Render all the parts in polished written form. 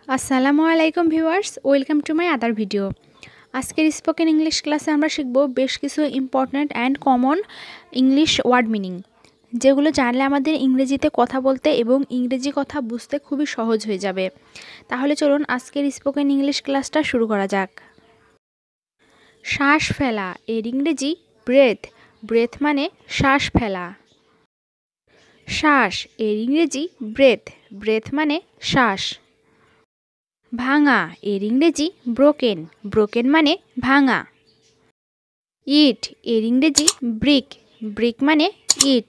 আসসালামু আলাইকুম viewers, welcome to my other video. আজকের স্পোকেন ইংলিশ ক্লাসে আমরা শিখব বেশ কিছু important and common English word meaning, যেগুলো জানলে আমাদের ইংরেজিতে কথা বলতে এবং ইংরেজি কথা বুঝতে খুবই সহজ হয়ে যাবে। তাহলে চলুন আজকের স্পোকেন ইংলিশ ক্লাসটা শুরু করা যাক। শ্বাস ফেলা এর ইংরেজি ব্রেথ। ব্রেথ মানে শ্বাস ফেলা। শ্বাস এর ইংরেজি ব্রেথ। ব্রেথ মানে শ্বাস। ভাঙা এর ইংরেজি ব্রোকেন। ব্রোকেন মানে ভাঙা। ইট এর ইংরেজি ব্রিক। ব্রিক মানে ইট।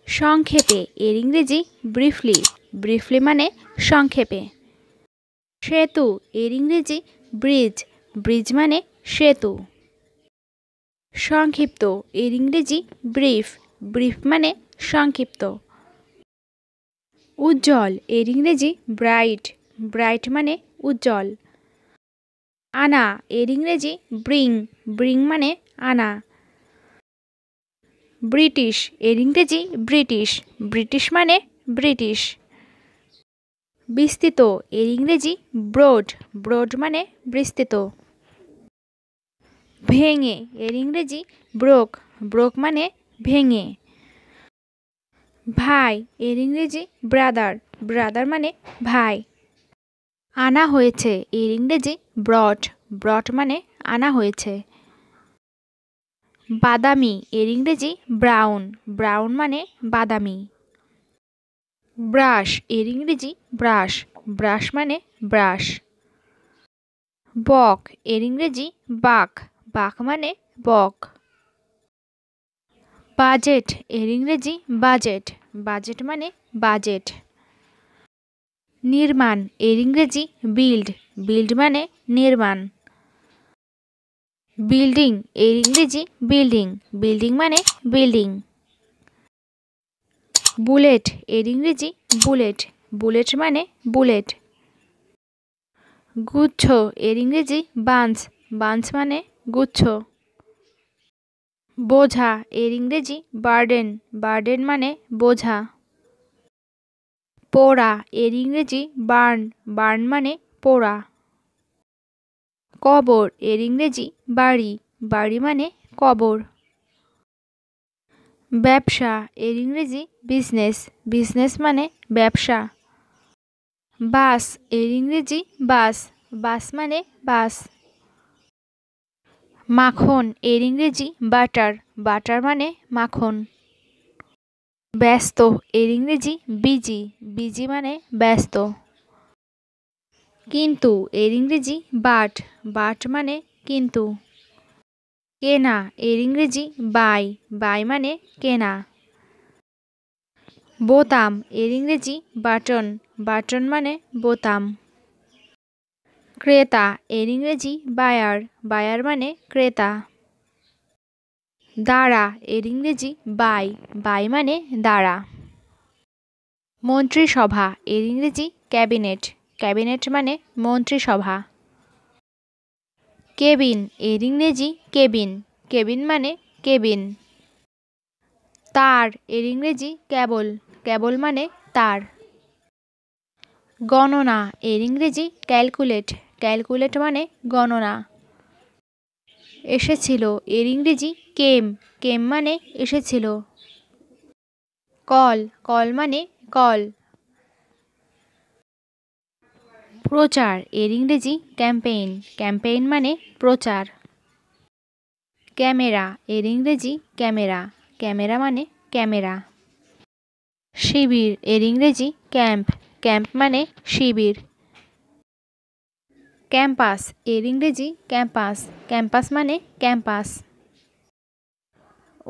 সংক্ষেপে এর ইংরেজি ব্রিফলি। ব্রিফলি মানে সংক্ষেপে। সেতু এর ইংরেজি ব্রিজ। ব্রিজ মানে সেতু। সংক্ষিপ্ত এর ইংরেজি ব্রিফ। ব্রিফ মানে সংক্ষিপ্ত। উজ্জ্বল এর ইংরেজি ব্রাইট। ব্রাইট মানে উজ্জ্বল। আনা এর ইংরেজি ব্রিং। ব্রিং মানে আনা। ব্রিটিশ এর ইংরেজি ব্রিটিশ। ব্রিটিশ মানে ব্রিটিশ। বিস্তৃত এর ইংরেজি ব্রড। ব্রড মানে বিস্তৃত। ভেঙে এর ইংরেজি ব্রোক। ব্রোক মানে ভেঙে। ভাই এর ইংরেজি ব্রাদার। ব্রাদার মানে ভাই। আনা হয়েছে এর ইংরেজি ব্রট। ব্রট মানে আনা হয়েছে। বাদামি এর ইংরেজি ব্রাউন। ব্রাউন মানে বাদামি। ব্রাশ এর ইংরেজি ব্রাশ। ব্রাশ মানে ব্রাশ। বক এর ইংরেজি বাক। বাক মানে বক। বাজেট এর ইংরেজি বাজেট। বাজেট মানে বাজেট। নির্মাণ এর ইংরেজি বিল্ড। বিল্ড মানে নির্মাণ। বিল্ডিং এর ইংরেজি বিল্ডিং। বিল্ডিং মানে বিল্ডিং। বুলেট এর ইংরেজি বুলেট। বুলেট মানে বুলেট। গুচ্ছ এর ইংরেজি বাঞ্চ। বাঞ্চ মানে গুচ্ছ। বোঝা এর ইংরেজি বার্ডেন। বার্ডেন মানে বোঝা। পোড়া এর ইংরেজি বার্ন। বার্ন মানে পোড়া। কবর এর ইংরেজি বাড়ি। বাড়ি মানে কবর। ব্যবসা এর ইংরেজি বিজনেস। বিজনেস মানে ব্যবসা। বাস এর ইংরেজি বাস। বাস মানে বাস। মাখন এর ইংরেজি বাটার। বাটার মানে মাখন। ব্যস্ত এর ইংরেজি বিজি। বিজি মানে ব্যস্ত। কিন্তু এর ইংরেজি বাট। বাট মানে কিন্তু। কেনা এর ইংরেজি বাই। বাই মানে কেনা। বোতাম এর ইংরেজি বাটন। বাটন মানে বোতাম। ক্রেতা এর ইংরেজি বায়ার। বায়ার মানে ক্রেতা। দাঁড়া এর ইংরেজি বাই। বাই মানে দাঁড়া। মন্ত্রিসভা এর ইংরেজি ক্যাবিনেট। ক্যাবিনেট মানে মন্ত্রিসভা। কেবিন এর ইংরেজি কেবিন। কেবিন মানে কেবিন। তার এর ইংরেজি ক্যাবল। ক্যাবল মানে তার। গণনা এর ইংরেজি ক্যালকুলেট। ক্যালকুলেট মানে গণনা। এসেছিল এর ইংরেজি কেম। কেম মানে এসেছিল। কল। কল মানে কল। প্রচার এর ইংরেজি ক্যাম্পেইন। ক্যাম্পেইন মানে প্রচার। ক্যামেরা এর ইংরেজি ক্যামেরা। ক্যামেরা মানে ক্যামেরা। শিবির এর ইংরেজি ক্যাম্প। ক্যাম্প মানে শিবির। ক্যাম্পাস এর ইংরেজি ক্যাম্পাস। ক্যাম্পাস মানে ক্যাম্পাস।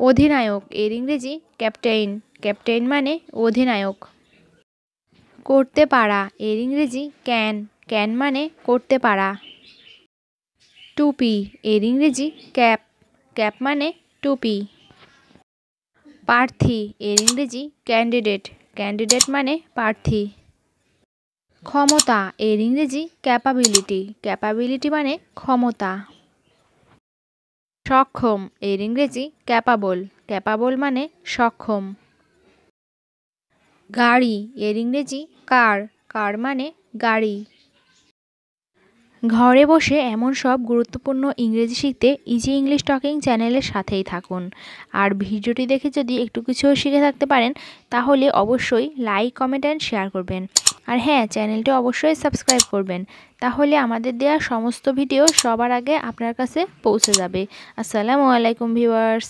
অধিনায়ক এর ইংরেজি ক্যাপ্টেইন। ক্যাপ্টেইন মানে অধিনায়ক। করতে পারা এর ইংরেজি ক্যান। ক্যান মানে করতে পারা। টুপি এর ইংরেজি ক্যাপ। ক্যাপ মানে টুপি। প্রার্থী এর ইংরেজি ক্যান্ডিডেট। ক্যান্ডিডেট মানে প্রার্থী। ক্ষমতা এর ইংরেজি ক্যাপাবিলিটি। ক্যাপাবিলিটি মানে ক্ষমতা। সক্ষম এর ইংরেজি ক্যাপাবল। ক্যাপাবল মানে সক্ষম। গাড়ি এর ইংরেজি কার। কার মানে গাড়ি। ঘরে বসে এমন সব গুরুত্বপূর্ণ ইংরেজি শিখতে ইজি ইংলিশ টকিং চ্যানেলের সাথেই থাকুন। আর ভিডিওটি দেখে যদি একটু কিছুও শিখে থাকতে পারেন তাহলে অবশ্যই লাইক, কমেন্ট অ্যান্ড শেয়ার করবেন। আর হ্যাঁ, চ্যানেলটি অবশ্যই সাবস্ক্রাইব করবেন, তাহলে আমাদের দেওয়া সমস্ত ভিডিও সবার আগে আপনার কাছে পৌঁছে যাবে। আসসালামু আলাইকুম ভিউয়ার্স।